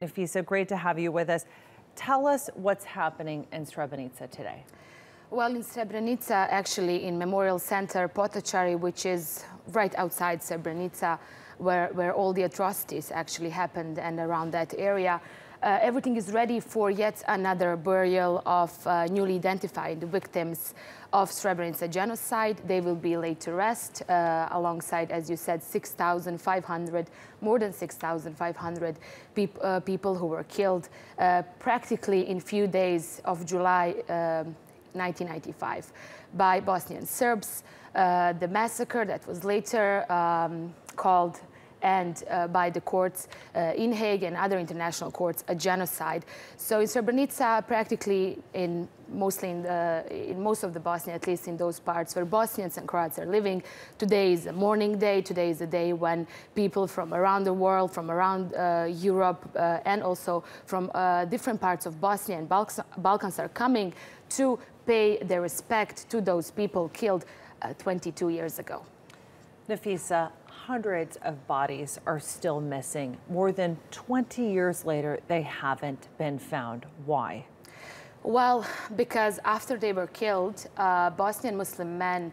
Nafisa, great to have you with us. Tell us what's happening in Srebrenica today. Well, in Srebrenica, actually in Memorial Center Potocari, which is right outside Srebrenica, where all the atrocities actually happened and around that area, everything is ready for yet another burial of newly identified victims of Srebrenica genocide. They will be laid to rest alongside, as you said, 6,500, more than 6,500 people who were killed practically in few days of July 1995 by Bosnian Serbs. The massacre that was later called and by the courts in Hague and other international courts, a genocide. So in Srebrenica, practically mostly in most of the Bosnia, at least in those parts where Bosnians and Croats are living, today is a mourning day. Today is a day when people from around the world, from around Europe, and also from different parts of Bosnia and Balkans are coming to pay their respect to those people killed 22 years ago. Nafisa, hundreds of bodies are still missing. More than 20 years later, they haven't been found. Why? Well, because after they were killed, Bosnian Muslim men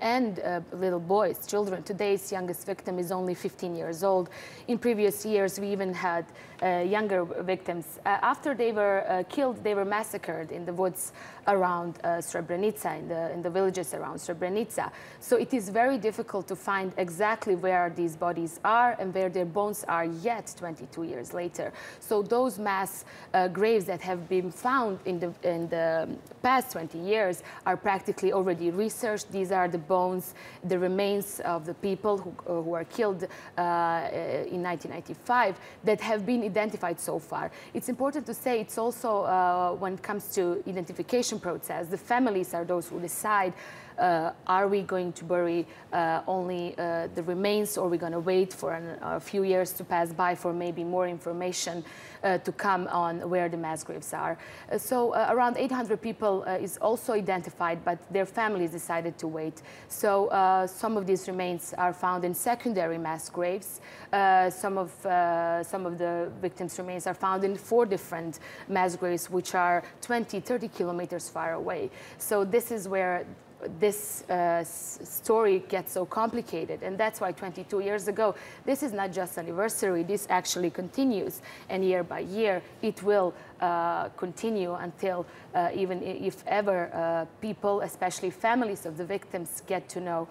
and little boys, children. Today's youngest victim is only 15 years old. In previous years, we even had younger victims. After they were killed, they were massacred in the woods around Srebrenica, in the villages around Srebrenica. So it is very difficult to find exactly where these bodies are and where their bones are yet 22 years later. So those mass graves that have been found in the past 20 years are practically already researched. These are the bones, the remains of the people who were killed in 1995 that have been identified so far. It's important to say it's also when it comes to identification process, the families are those who decide are we going to bury only the remains, or are we going to wait for a few years to pass by for maybe more information to come on where the mass graves are. So around 800 people is also identified, but their families decided to wait. So some of these remains are found in secondary mass graves. Some of the victims' remains are found in 4 different mass graves, which are 20, 30 kilometers far away. So this is where this story gets so complicated, and that's why 22 years ago, this is not just anniversary, this actually continues, and year by year it will continue until even if ever people, especially families of the victims, get to know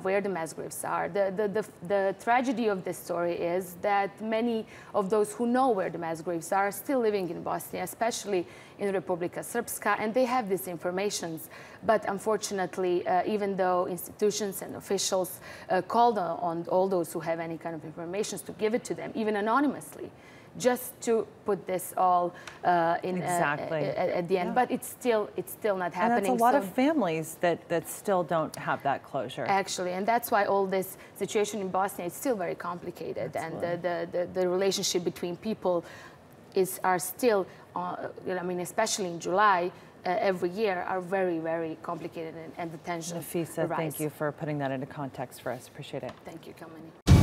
where the mass graves are. The tragedy of this story is that many of those who know where the mass graves are still living in Bosnia, especially in Republika Srpska, and they have these informations. But unfortunately, even though institutions and officials called on all those who have any kind of information to give it to them, even anonymously, just to put this all in at the end. But it's still not happening. And that's a lot of families that still don't have that closure. Actually, and that's why all this situation in Bosnia is still very complicated. Absolutely. And the relationship between people are still, I mean, especially in July, every year, are very, very complicated, and the tension Nafisa, rise. thank you for putting that into context for us. Appreciate it. Thank you, Kamani.